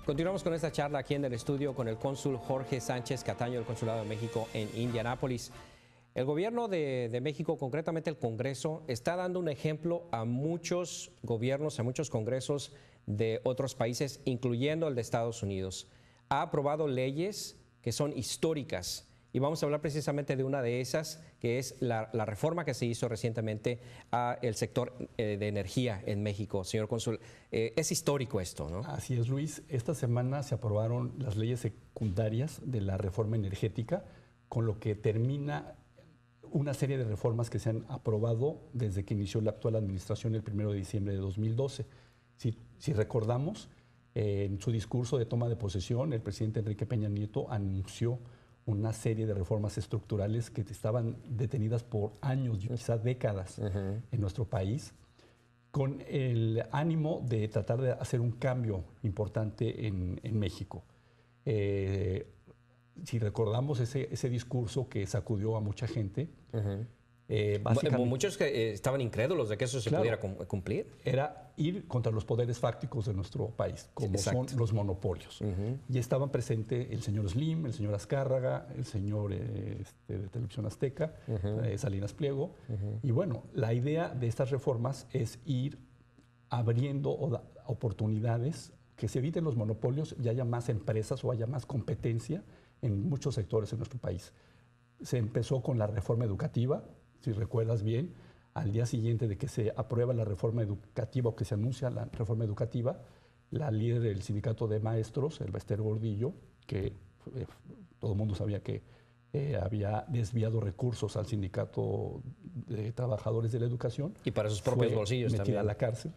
Continuamos con esta charla aquí en el estudio con el cónsul Jorge Sánchez Cataño del Consulado de México en Indianápolis. El gobierno de México, concretamente el Congreso, está dando un ejemplo a muchos gobiernos, a muchos congresos de otros países, incluyendo el de Estados Unidos. Ha aprobado leyes que son históricas y vamos a hablar precisamente de una de esas, que es la reforma que se hizo recientemente al sector de energía en México. Señor cónsul, es histórico esto, ¿no? Así es, Luis. Esta semana se aprobaron las leyes secundarias de la reforma energética, con lo que termina una serie de reformas que se han aprobado desde que inició la actual administración el 1 de diciembre de 2012. Si recordamos, en su discurso de toma de posesión, el presidente Enrique Peña Nieto anunció una serie de reformas estructurales que estaban detenidas por años, quizás décadas, en nuestro país, con el ánimo de tratar de hacer un cambio importante en México. Si recordamos ese discurso que sacudió a mucha gente, muchos que estaban incrédulos de que eso se pudiera cumplir. Era ir contra los poderes fácticos de nuestro país, como son los monopolios. Y estaban presentes el señor Slim, el señor Azcárraga, el señor de Televisión Azteca, Salinas Pliego. Y bueno, la idea de estas reformas es ir abriendo oportunidades, que se eviten los monopolios y haya más empresas o haya más competencia en muchos sectores en nuestro país. Se empezó con la reforma educativa. Si recuerdas bien, al día siguiente de que se aprueba la reforma educativa o que se anuncia la reforma educativa, la líder del sindicato de maestros, el Esther Gordillo, que todo el mundo sabía que había desviado recursos al sindicato de trabajadores de la educación. Y para sus propios bolsillos metida también. A la cárcel.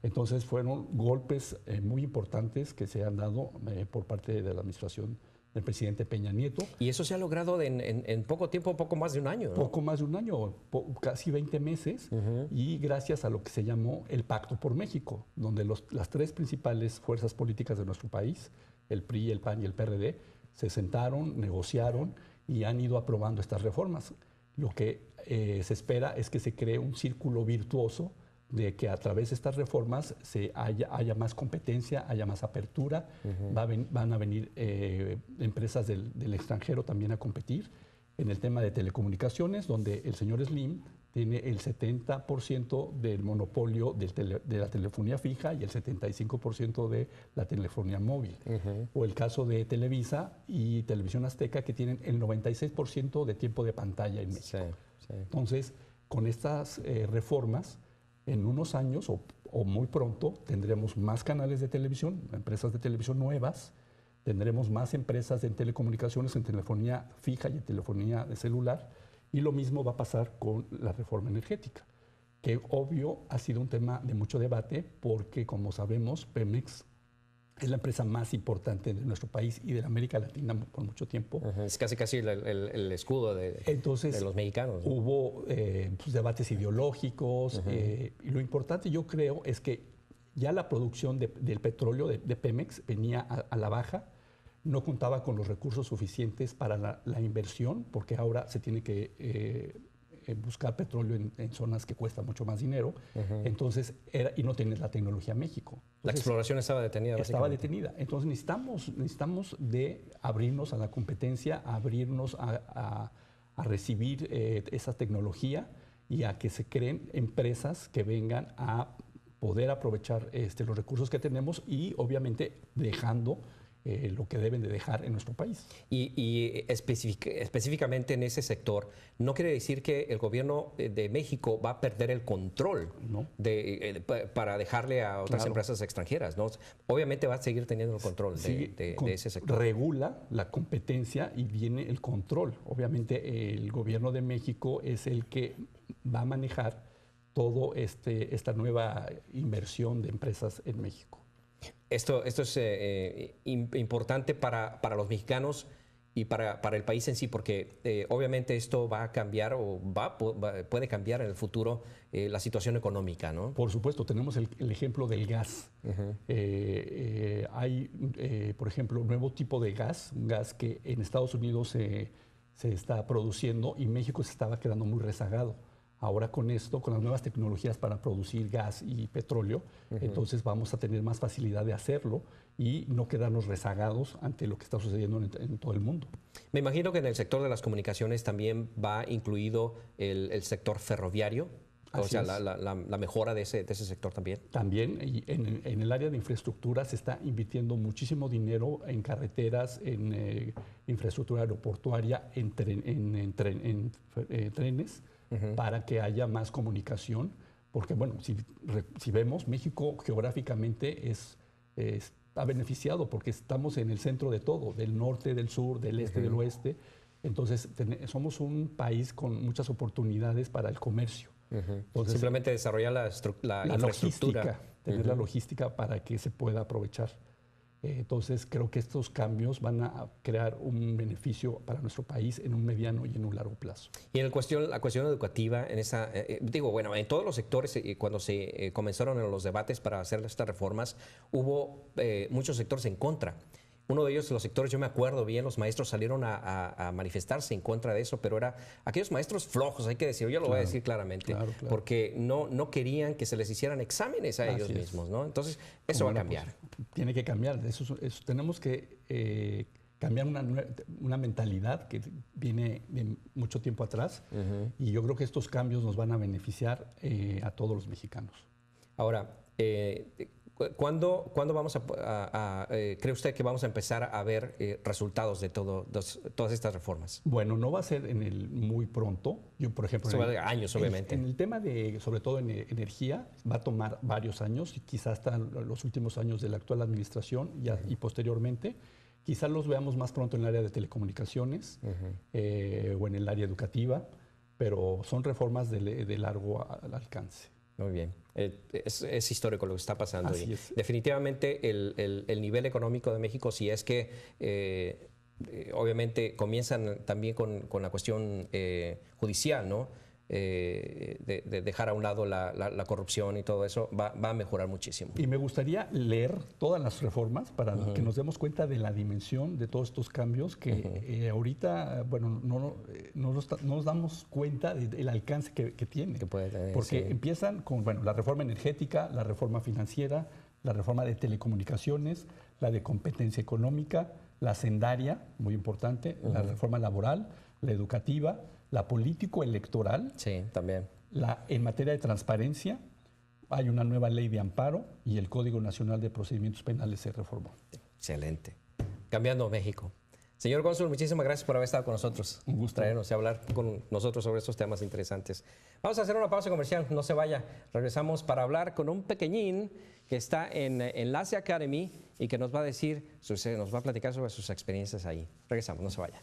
Entonces fueron golpes muy importantes que se han dado por parte de la administración del presidente Peña Nieto. Y eso se ha logrado en poco tiempo, poco más de un año, ¿no? Poco más de un año, casi 20 meses, y gracias a lo que se llamó el Pacto por México, donde las tres principales fuerzas políticas de nuestro país, el PRI, el PAN y el PRD, se sentaron, negociaron y han ido aprobando estas reformas. Lo que se espera es que se cree un círculo virtuoso de que a través de estas reformas haya más competencia, haya más apertura, van a venir empresas del extranjero también a competir. En el tema de telecomunicaciones, donde el señor Slim tiene el 70% del monopolio de la telefonía fija y el 75% de la telefonía móvil. O el caso de Televisa y Televisión Azteca, que tienen el 96% de tiempo de pantalla en México. Entonces, con estas reformas, en unos años o muy pronto tendremos más canales de televisión, empresas de televisión nuevas, tendremos más empresas en telecomunicaciones, en telefonía fija y en telefonía de celular, y lo mismo va a pasar con la reforma energética, que obvio ha sido un tema de mucho debate porque, como sabemos, Pemex es la empresa más importante de nuestro país y de la América Latina por mucho tiempo. Es casi el escudo de los mexicanos, ¿no? Hubo debates ideológicos y lo importante, yo creo, es que ya la producción del petróleo de Pemex venía a la baja, no contaba con los recursos suficientes para la inversión, porque ahora se tiene que buscar petróleo en zonas que cuesta mucho más dinero. Entonces, y no tenía la tecnología México. Entonces, la exploración estaba detenida. Estaba detenida. Entonces necesitamos de abrirnos a la competencia, abrirnos a recibir esa tecnología y a que se creen empresas que vengan a poder aprovechar los recursos que tenemos y obviamente dejando lo que deben de dejar en nuestro país. Y específicamente en ese sector, ¿no quiere decir que el gobierno de México va a perder el control para dejarle a otras empresas extranjeras, ¿no? Obviamente va a seguir teniendo el control de ese sector. Regula la competencia y viene el control. Obviamente el gobierno de México es el que va a manejar todo esta nueva inversión de empresas en México. Esto es importante para los mexicanos y para el país en sí, porque obviamente esto va a cambiar o puede cambiar en el futuro la situación económica, ¿no? Por supuesto, tenemos el ejemplo del gas. Hay, por ejemplo, un nuevo tipo de gas, un gas que en Estados Unidos se está produciendo y México se estaba quedando muy rezagado. Ahora con esto, con las nuevas tecnologías para producir gas y petróleo, entonces vamos a tener más facilidad de hacerlo y no quedarnos rezagados ante lo que está sucediendo en todo el mundo. Me imagino que en el sector de las comunicaciones también va incluido el sector ferroviario, o sea, la mejora de ese sector también. También y en el área de infraestructura se está invirtiendo muchísimo dinero en carreteras, en infraestructura aeroportuaria, en trenes, para que haya más comunicación. Porque, bueno, si vemos, México geográficamente está beneficiado porque estamos en el centro de todo, del norte, del sur, del este, del oeste. Entonces, somos un país con muchas oportunidades para el comercio. Entonces, simplemente desarrollar la infraestructura. Logística, tener la logística para que se pueda aprovechar. Entonces, creo que estos cambios van a crear un beneficio para nuestro país en un mediano y en un largo plazo. Y en la cuestión educativa, en todos los sectores, cuando se comenzaron los debates para hacer estas reformas, hubo muchos sectores en contra. Uno de ellos, los sectores, yo me acuerdo bien, los maestros salieron a manifestarse en contra de eso, pero era aquellos maestros flojos, hay que decirlo, yo lo voy a decir claramente, porque no querían que se les hicieran exámenes a ellos mismos, ¿no? Entonces, eso va a cambiar. Tiene que cambiar, tenemos que cambiar una mentalidad que viene de mucho tiempo atrás, y yo creo que estos cambios nos van a beneficiar a todos los mexicanos. Ahora, ¿cuándo vamos cree usted que vamos a empezar a ver resultados de todas estas reformas? Bueno, no va a ser muy pronto. Yo, por ejemplo, eso va de años, obviamente. En el tema sobre todo en energía, va a tomar varios años, quizás hasta los últimos años de la actual administración y posteriormente. Quizás los veamos más pronto en el área de telecomunicaciones o en el área educativa, pero son reformas de largo alcance. Muy bien. Es histórico lo que está pasando. Así es. Definitivamente el nivel económico de México, si es que obviamente comienzan también con la cuestión judicial, ¿no? De dejar a un lado la corrupción y todo eso, va a mejorar muchísimo. Y me gustaría leer todas las reformas para que nos demos cuenta de la dimensión de todos estos cambios que ahorita, bueno, no nos damos cuenta del alcance que tiene. Que puede tener, porque empiezan con, bueno, la reforma energética, la reforma financiera, la reforma de telecomunicaciones, la de competencia económica, la hacendaria, muy importante, la reforma laboral, la educativa, la político-electoral. Sí, también. En materia de transparencia, hay una nueva ley de amparo y el Código Nacional de Procedimientos Penales se reformó. Excelente. Cambiando México. Señor cónsul, muchísimas gracias por haber estado con nosotros. Un gusto. Traernos y hablar con nosotros sobre estos temas interesantes. Vamos a hacer una pausa comercial, no se vaya. Regresamos para hablar con un pequeñín que está en Enlace Academy y que nos va a platicar sobre sus experiencias ahí. Regresamos, no se vaya.